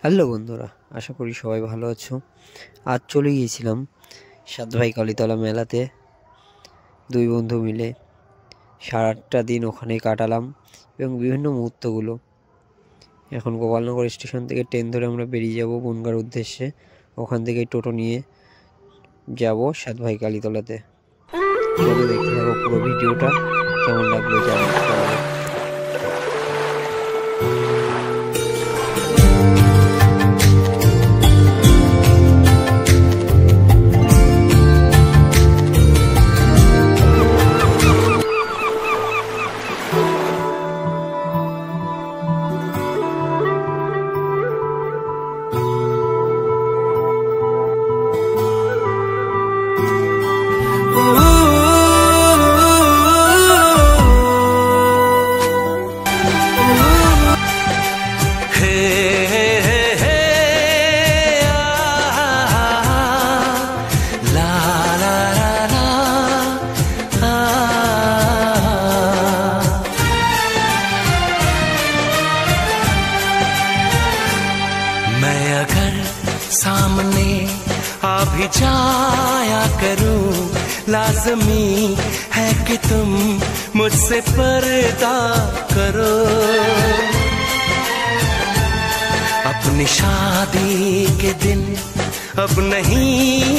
Hello বন্ধুরা, আশা করি সবাই ভালো আছো। আজ চলে গিয়েছিলাম সাতভাই কালীতলা মেলাতে। দুই বন্ধু মিলে সারাটা দিন ওখানেই কাটালাম এবং বিভিন্ন মুহূর্তগুলো। এখন গোপালনগর স্টেশন থেকে ট্রেন ধরে আমরা বেরিয়ে যাব বনগাঁর উদ্দেশ্যে। ওখান থেকে টোটো নিয়ে যাব সাতভাই কালীতলাতে। চলো দেখতে থাকো পুরো ভিডিওটা, কেমন লাগলো জানাবে। मैं अगर सामने आ भी जाया करूं, लाज़मी है कि तुम मुझसे पर्दा करो। अपनी शादी के दिन अब नहीं